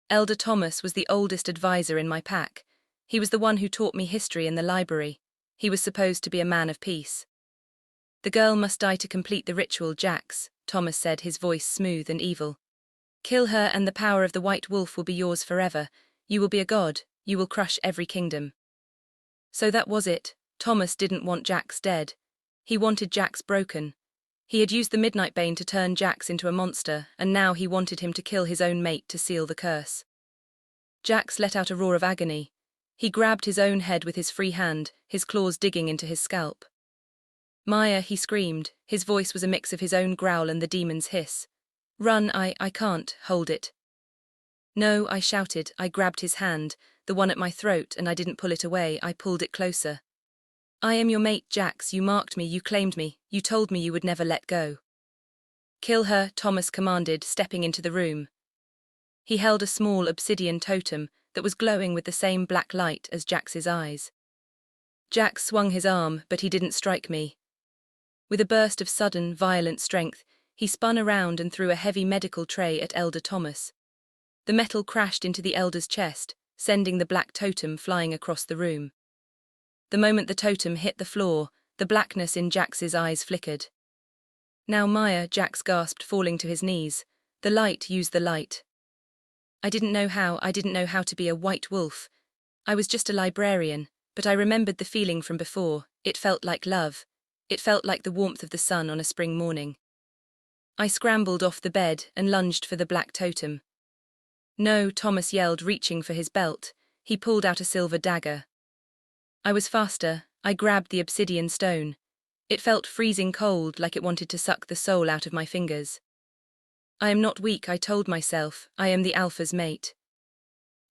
Speaker 1: Elder Thomas was the oldest advisor in my pack. He was the one who taught me history in the library. He was supposed to be a man of peace. The girl must die to complete the ritual, Jax, Thomas said, his voice smooth and evil. Kill her and the power of the White Wolf will be yours forever. You will be a god, you will crush every kingdom. So that was it. Thomas didn't want Jax dead. He wanted Jax broken. He had used the Midnight Bane to turn Jax into a monster, and now he wanted him to kill his own mate to seal the curse. Jax let out a roar of agony. He grabbed his own head with his free hand, his claws digging into his scalp. Maya, he screamed. His voice was a mix of his own growl and the demon's hiss. Run, I can't, hold it. No, I shouted. I grabbed his hand, the one at my throat, and I didn't pull it away, I pulled it closer. I am your mate, Jax, you marked me, you claimed me, you told me you would never let go. Kill her, Thomas commanded, stepping into the room. He held a small obsidian totem that was glowing with the same black light as Jax's eyes. Jax swung his arm, but he didn't strike me. With a burst of sudden, violent strength, he spun around and threw a heavy medical tray at Elder Thomas. The metal crashed into the elder's chest, sending the black totem flying across the room. The moment the totem hit the floor, the blackness in Jax's eyes flickered. Now Maya, Jax gasped, falling to his knees. The light used the light. I didn't know how to be a white wolf. I was just a librarian, but I remembered the feeling from before. It felt like love. It felt like the warmth of the sun on a spring morning. I scrambled off the bed and lunged for the black totem. No, Thomas yelled, reaching for his belt. He pulled out a silver dagger. I was faster. I grabbed the obsidian stone. It felt freezing cold, like it wanted to suck the soul out of my fingers. I am not weak, I told myself. I am the Alpha's mate.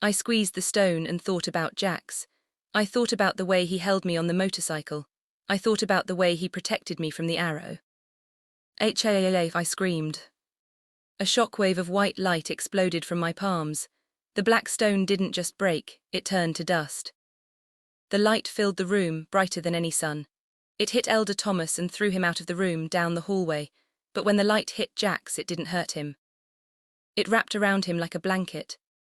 Speaker 1: I squeezed the stone and thought about Jax. I thought about the way he held me on the motorcycle. I thought about the way he protected me from the arrow. I screamed. A shockwave of white light exploded from my palms. The black stone didn't just break, it turned to dust. The light filled the room, brighter than any sun. It hit Elder Thomas and threw him out of the room, down the hallway, but when the light hit Jax, it didn't hurt him. It wrapped around him like a blanket.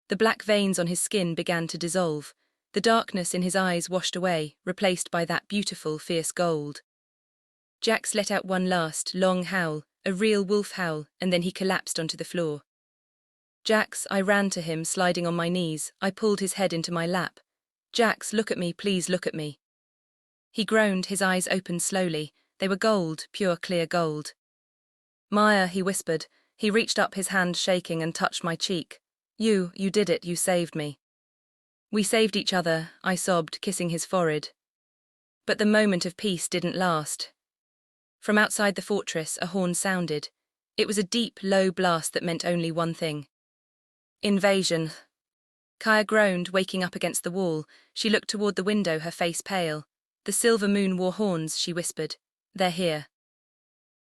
Speaker 1: The black veins on his skin began to dissolve. The darkness in his eyes washed away, replaced by that beautiful, fierce gold. Jax let out one last, long howl, a real wolf howl, and then he collapsed onto the floor. Jax, I ran to him, sliding on my knees. I pulled his head into my lap. Jax, look at me, please look at me. He groaned, his eyes opened slowly. They were gold, pure clear gold. Maya, he whispered. He reached up, his hand shaking, and touched my cheek. You did it, you saved me. We saved each other, I sobbed, kissing his forehead. But the moment of peace didn't last. From outside the fortress, a horn sounded. It was a deep, low blast that meant only one thing. Invasion. Kaya groaned, waking up against the wall. She looked toward the window, her face pale. The silver moon wore horns, she whispered. They're here.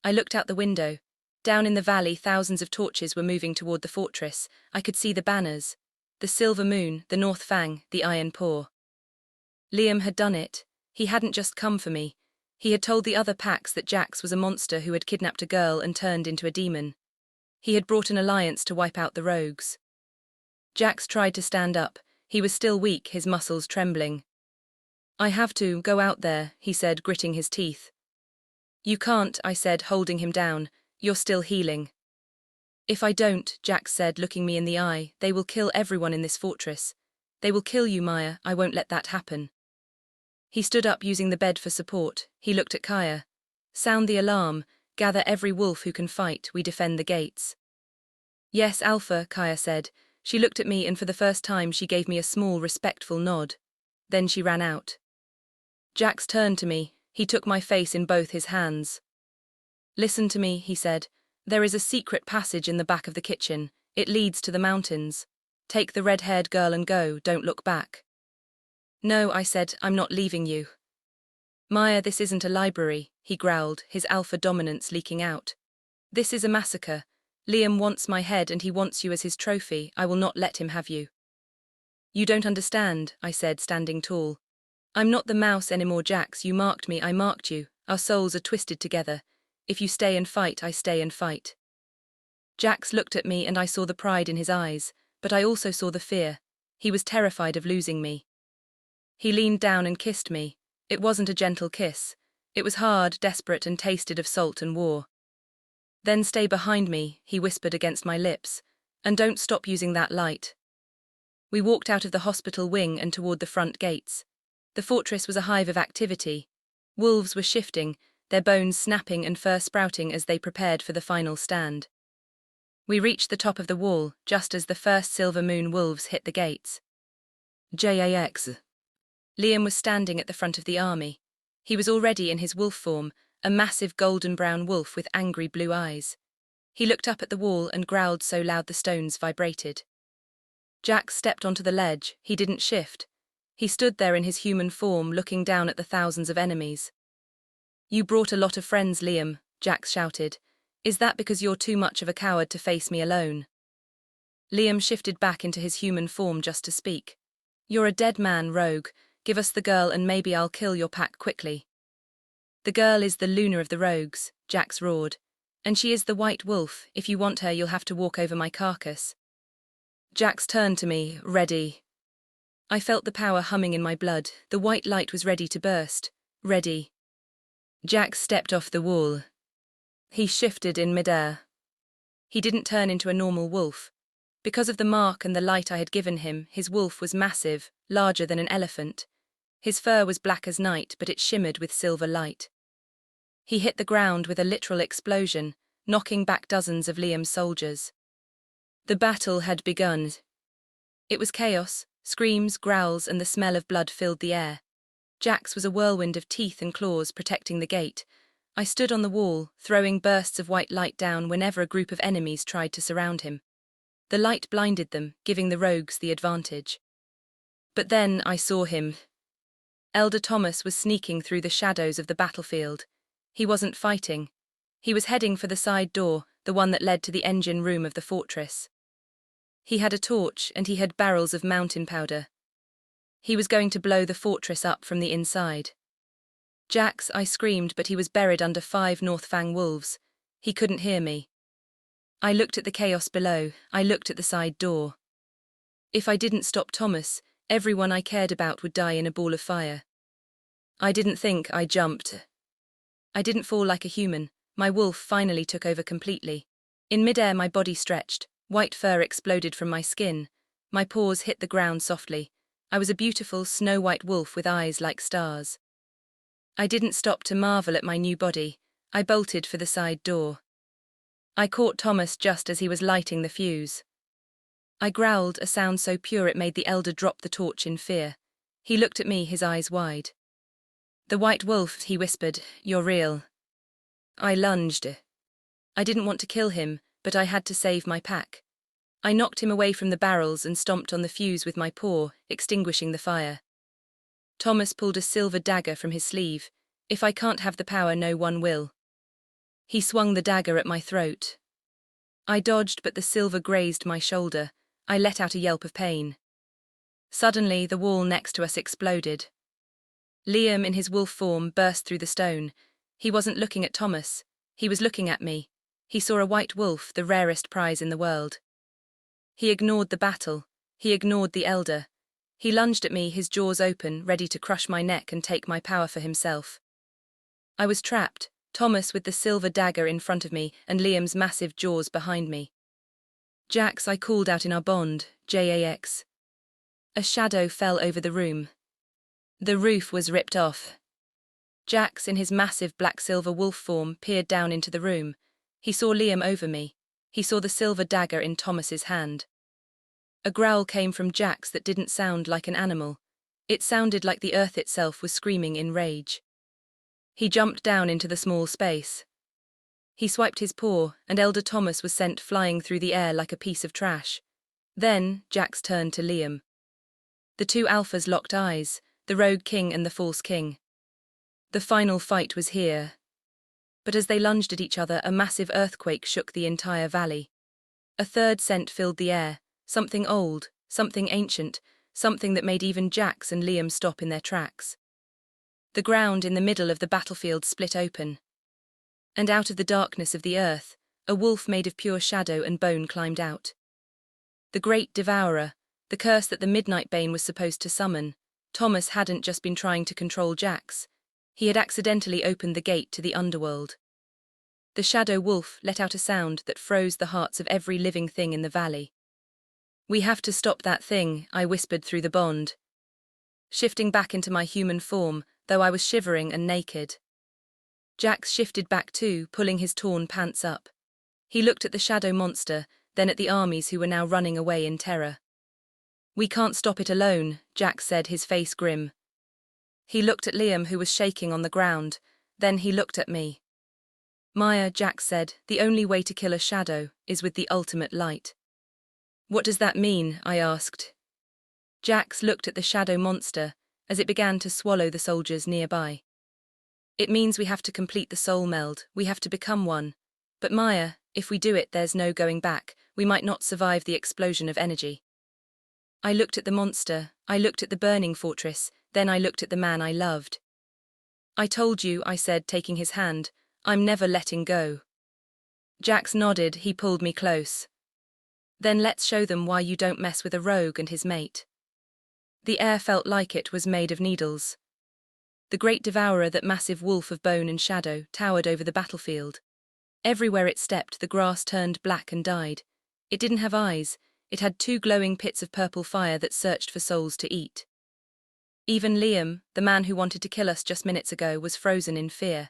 Speaker 1: I looked out the window. Down in the valley, thousands of torches were moving toward the fortress. I could see the banners. The silver moon, the North Fang, the Iron Paw. Liam had done it. He hadn't just come for me. He had told the other packs that Jax was a monster who had kidnapped a girl and turned into a demon. He had brought an alliance to wipe out the rogues. Jax tried to stand up. He was still weak, his muscles trembling. "I have to go out there," he said, gritting his teeth. "You can't," I said, holding him down. "You're still healing." "If I don't," Jax said, looking me in the eye, "they will kill everyone in this fortress. They will kill you, Maya. I won't let that happen." He stood up, using the bed for support. He looked at Kaya. "Sound the alarm. Gather every wolf who can fight. We defend the gates." "Yes, Alpha," Kaya said. She looked at me, and for the first time she gave me a small, respectful nod. Then she ran out. Jax turned to me. He took my face in both his hands. "Listen to me," he said. "There is a secret passage in the back of the kitchen. It leads to the mountains. Take the red-haired girl and go. Don't look back." "No," I said, "I'm not leaving you." "Maya, this isn't a library," he growled, his alpha dominance leaking out. "This is a massacre. Liam wants my head and he wants you as his trophy. I will not let him have you." "You don't understand," I said, standing tall. "I'm not the mouse anymore, Jax. You marked me, I marked you. Our souls are twisted together. If you stay and fight, I stay and fight." Jax looked at me and I saw the pride in his eyes, but I also saw the fear. He was terrified of losing me. He leaned down and kissed me. It wasn't a gentle kiss. It was hard, desperate, and tasted of salt and war. "Then stay behind me," he whispered against my lips, "and don't stop using that light." We walked out of the hospital wing and toward the front gates. The fortress was a hive of activity. Wolves were shifting, their bones snapping and fur sprouting as they prepared for the final stand. We reached the top of the wall, just as the first silver moon wolves hit the gates. "Jax." Liam was standing at the front of the army. He was already in his wolf form, a massive golden-brown wolf with angry blue eyes. He looked up at the wall and growled so loud the stones vibrated. Jax stepped onto the ledge. He didn't shift. He stood there in his human form, looking down at the thousands of enemies. "You brought a lot of friends, Liam," Jax shouted. "Is that because you're too much of a coward to face me alone?" Liam shifted back into his human form just to speak. "You're a dead man, rogue. Give us the girl and maybe I'll kill your pack quickly." "The girl is the Luna of the rogues," Jax roared. "And she is the white wolf. If you want her, you'll have to walk over my carcass." Jax turned to me, ready. I felt the power humming in my blood. The white light was ready to burst. Ready. Jax stepped off the wall. He shifted in midair. He didn't turn into a normal wolf. Because of the mark and the light I had given him, his wolf was massive, larger than an elephant. His fur was black as night, but it shimmered with silver light. He hit the ground with a literal explosion, knocking back dozens of Liam's soldiers. The battle had begun. It was chaos. Screams, growls, and the smell of blood filled the air. Jax was a whirlwind of teeth and claws protecting the gate. I stood on the wall, throwing bursts of white light down whenever a group of enemies tried to surround him. The light blinded them, giving the rogues the advantage. But then I saw him. Elder Thomas was sneaking through the shadows of the battlefield. He wasn't fighting. He was heading for the side door, the one that led to the engine room of the fortress. He had a torch, and he had barrels of mountain powder. He was going to blow the fortress up from the inside. "Jax," I screamed, but he was buried under 5 North Fang wolves. He couldn't hear me. I looked at the chaos below. I looked at the side door. If I didn't stop Thomas, everyone I cared about would die in a ball of fire. I didn't think, I jumped. I didn't fall like a human. My wolf finally took over completely. In midair, my body stretched. White fur exploded from my skin. My paws hit the ground softly. I was a beautiful, snow-white wolf with eyes like stars. I didn't stop to marvel at my new body. I bolted for the side door. I caught Thomas just as he was lighting the fuse. I growled, a sound so pure it made the elder drop the torch in fear. He looked at me, his eyes wide. "The white wolf," he whispered, "you're real." I lunged. I didn't want to kill him, but I had to save my pack. I knocked him away from the barrels and stomped on the fuse with my paw, extinguishing the fire. Thomas pulled a silver dagger from his sleeve. "If I can't have the power, no one will." He swung the dagger at my throat. I dodged, but the silver grazed my shoulder. I let out a yelp of pain. Suddenly, the wall next to us exploded. Liam, in his wolf form, burst through the stone. He wasn't looking at Thomas. He was looking at me. He saw a white wolf, the rarest prize in the world. He ignored the battle. He ignored the elder. He lunged at me, his jaws open, ready to crush my neck and take my power for himself. I was trapped, Thomas with the silver dagger in front of me and Liam's massive jaws behind me. Jax, I called out in our bond, Jax. A shadow fell over the room. The roof was ripped off. Jax, in his massive black-silver wolf form, peered down into the room. He saw Liam over me. He saw the silver dagger in Thomas's hand. A growl came from Jax that didn't sound like an animal. It sounded like the earth itself was screaming in rage. He jumped down into the small space. He swiped his paw, and Elder Thomas was sent flying through the air like a piece of trash. Then Jax turned to Liam. The two alphas locked eyes, the rogue king and the false king. The final fight was here. But as they lunged at each other, a massive earthquake shook the entire valley. A third scent filled the air, something old, something ancient, something that made even Jax and Liam stop in their tracks. The ground in the middle of the battlefield split open. And out of the darkness of the earth, a wolf made of pure shadow and bone climbed out. The great devourer, the curse that the Midnight Bane was supposed to summon. Thomas hadn't just been trying to control Jax. He had accidentally opened the gate to the underworld. The shadow wolf let out a sound that froze the hearts of every living thing in the valley. "We have to stop that thing," I whispered through the bond. Shifting back into my human form, though I was shivering and naked. Jax shifted back too, pulling his torn pants up. He looked at the shadow monster, then at the armies who were now running away in terror. "We can't stop it alone," Jax said, his face grim. He looked at Liam, who was shaking on the ground. Then he looked at me. "Maya," Jax said, "the only way to kill a shadow is with the ultimate light." "What does that mean?" I asked. Jax looked at the shadow monster as it began to swallow the soldiers nearby. "It means we have to complete the soul meld, we have to become one. But Maya, if we do it, there's no going back, we might not survive the explosion of energy." I looked at the monster, I looked at the burning fortress, then I looked at the man I loved. "I told you," I said, taking his hand, "I'm never letting go." Jax nodded, he pulled me close. "Then let's show them why you don't mess with a rogue and his mate." The air felt like it was made of needles. The great devourer, that massive wolf of bone and shadow, towered over the battlefield. Everywhere it stepped, the grass turned black and died. It didn't have eyes. It had two glowing pits of purple fire that searched for souls to eat. Even Liam, the man who wanted to kill us just minutes ago, was frozen in fear.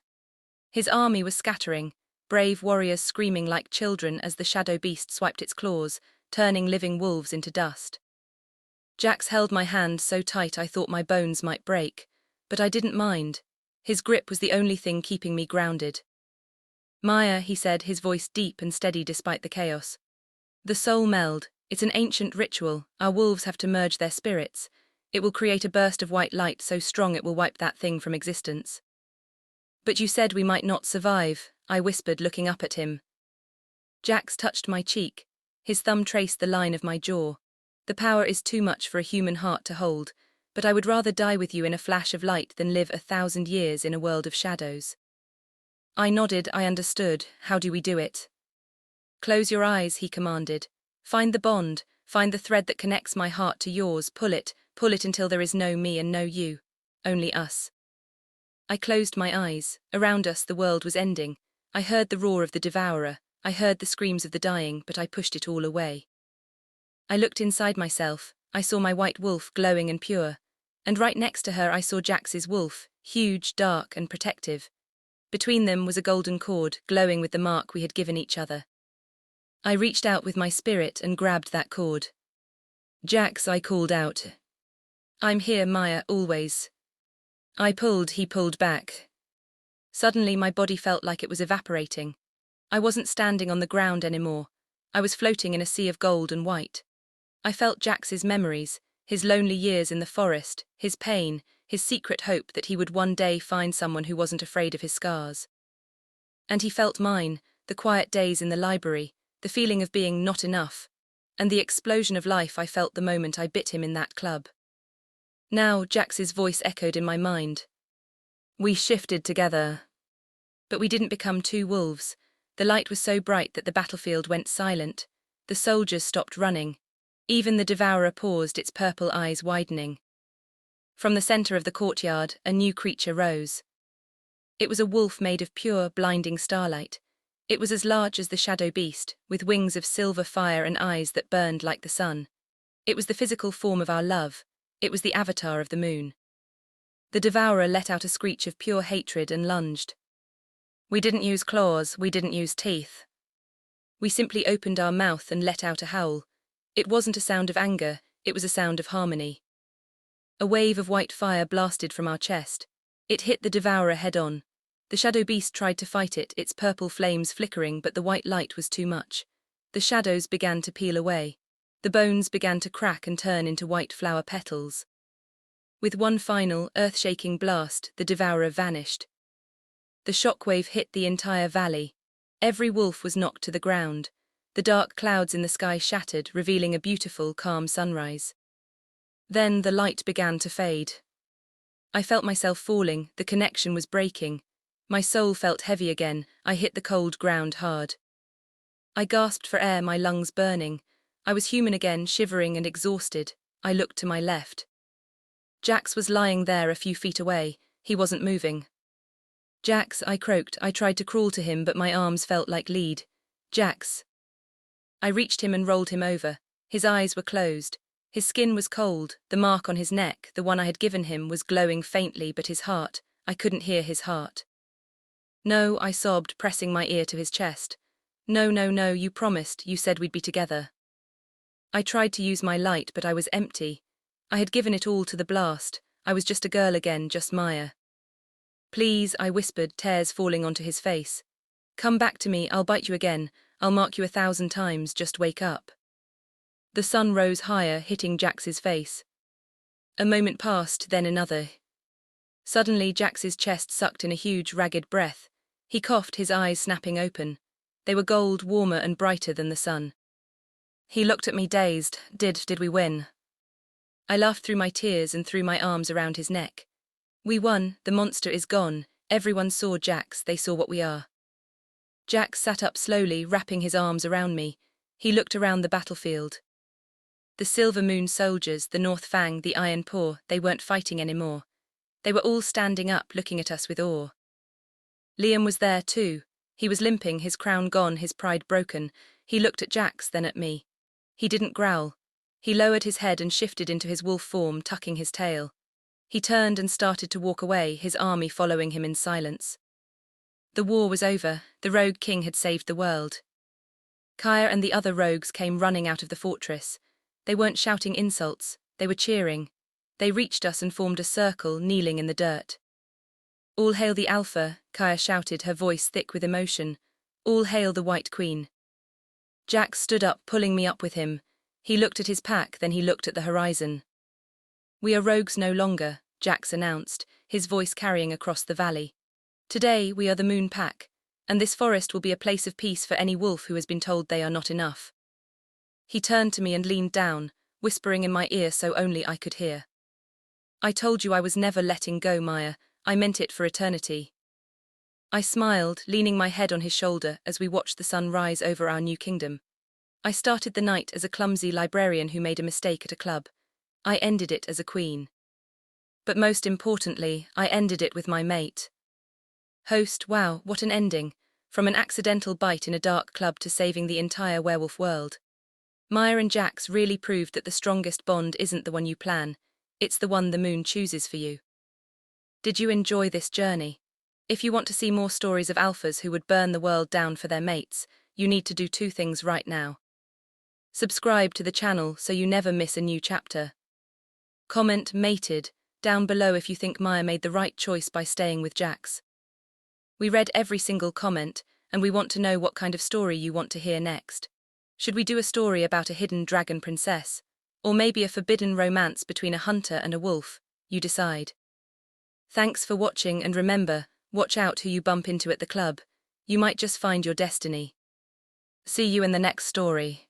Speaker 1: His army was scattering, brave warriors screaming like children as the shadow beast swiped its claws, turning living wolves into dust. Jax held my hand so tight I thought my bones might break, but I didn't mind. His grip was the only thing keeping me grounded. "Maya," he said, his voice deep and steady despite the chaos. "The soul meld. It's an ancient ritual. Our wolves have to merge their spirits. It will create a burst of white light so strong it will wipe that thing from existence." "But you said we might not survive," I whispered, looking up at him. Jax touched my cheek. His thumb traced the line of my jaw. "The power is too much for a human heart to hold, but I would rather die with you in a flash of light than live 1,000 years in a world of shadows." I nodded, I understood. "How do we do it?" "Close your eyes," he commanded. "Find the bond, find the thread that connects my heart to yours, pull it until there is no me and no you. Only us." I closed my eyes. Around us the world was ending. I heard the roar of the devourer, I heard the screams of the dying, but I pushed it all away. I looked inside myself. I saw my white wolf, glowing and pure. And right next to her I saw Jax's wolf, huge, dark and protective. Between them was a golden cord, glowing with the mark we had given each other. I reached out with my spirit and grabbed that cord. "Jax," I called out. "I'm here, Maya, always." I pulled, he pulled back. Suddenly my body felt like it was evaporating. I wasn't standing on the ground anymore. I was floating in a sea of gold and white. I felt Jax's memories, his lonely years in the forest, his pain, his secret hope that he would one day find someone who wasn't afraid of his scars. And he felt mine, the quiet days in the library, the feeling of being not enough, and the explosion of life I felt the moment I bit him in that club. Now Jax's voice echoed in my mind. We shifted together. But we didn't become two wolves. The light was so bright that the battlefield went silent. The soldiers stopped running. Even the devourer paused, its purple eyes widening. From the center of the courtyard, a new creature rose. It was a wolf made of pure, blinding starlight. It was as large as the shadow beast, with wings of silver fire and eyes that burned like the sun. It was the physical form of our love. It was the avatar of the moon. The devourer let out a screech of pure hatred and lunged. We didn't use claws, we didn't use teeth. We simply opened our mouth and let out a howl. It wasn't a sound of anger, it was a sound of harmony. A wave of white fire blasted from our chest. It hit the devourer head-on. The shadow beast tried to fight it, its purple flames flickering, but the white light was too much. The shadows began to peel away. The bones began to crack and turn into white flower petals. With one final, earth-shaking blast, the devourer vanished. The shockwave hit the entire valley. Every wolf was knocked to the ground. The dark clouds in the sky shattered, revealing a beautiful, calm sunrise. Then the light began to fade. I felt myself falling, the connection was breaking. My soul felt heavy again, I hit the cold ground hard. I gasped for air, my lungs burning. I was human again, shivering and exhausted. I looked to my left. Jax was lying there a few feet away. He wasn't moving. Jax, I croaked. I tried to crawl to him, but my arms felt like lead. Jax. I reached him and rolled him over. His eyes were closed. His skin was cold. The mark on his neck, the one I had given him, was glowing faintly, but his heart, I couldn't hear his heart. No, I sobbed, pressing my ear to his chest. No, no, no, you promised, you said we'd be together. I tried to use my light, but I was empty. I had given it all to the blast. I was just a girl again, just Maya. Please, I whispered, tears falling onto his face. Come back to me, I'll bite you again. I'll mark you 1,000 times, just wake up. The sun rose higher, hitting Jax's face. A moment passed, then another. Suddenly Jax's chest sucked in a huge, ragged breath. He coughed, his eyes snapping open. They were gold, warmer and brighter than the sun. He looked at me dazed. Did we win? I laughed through my tears and threw my arms around his neck. We won, the monster is gone. Everyone saw Jax, they saw what we are. Jax sat up slowly, wrapping his arms around me. He looked around the battlefield. The Silver Moon soldiers, the North Fang, the Iron Paw, they weren't fighting anymore. They were all standing up, looking at us with awe. Liam was there too. He was limping, his crown gone, his pride broken. He looked at Jax, then at me. He didn't growl. He lowered his head and shifted into his wolf form, tucking his tail. He turned and started to walk away, his army following him in silence. The war was over. The rogue king had saved the world. Kaya and the other rogues came running out of the fortress. They weren't shouting insults, they were cheering. They reached us and formed a circle, kneeling in the dirt. All hail the Alpha, Kaya shouted, her voice thick with emotion. All hail the White Queen. Jax stood up, pulling me up with him. He looked at his pack, then he looked at the horizon. We are rogues no longer, Jax announced, his voice carrying across the valley. Today we are the Moon Pack, and this forest will be a place of peace for any wolf who has been told they are not enough. He turned to me and leaned down, whispering in my ear so only I could hear. I told you I was never letting go, Maya. I meant it for eternity. I smiled, leaning my head on his shoulder as we watched the sun rise over our new kingdom. I started the night as a clumsy librarian who made a mistake at a club. I ended it as a queen. But most importantly, I ended it with my mate. Host, wow, what an ending. From an accidental bite in a dark club to saving the entire werewolf world. Maya and Jax really proved that the strongest bond isn't the one you plan, it's the one the moon chooses for you. Did you enjoy this journey? If you want to see more stories of alphas who would burn the world down for their mates, you need to do 2 things right now. Subscribe to the channel so you never miss a new chapter. Comment mated down below if you think Maya made the right choice by staying with Jax. We read every single comment, and we want to know what kind of story you want to hear next. Should we do a story about a hidden dragon princess? Or maybe a forbidden romance between a hunter and a wolf? You decide. Thanks for watching, and remember, watch out who you bump into at the club. You might just find your destiny. See you in the next story.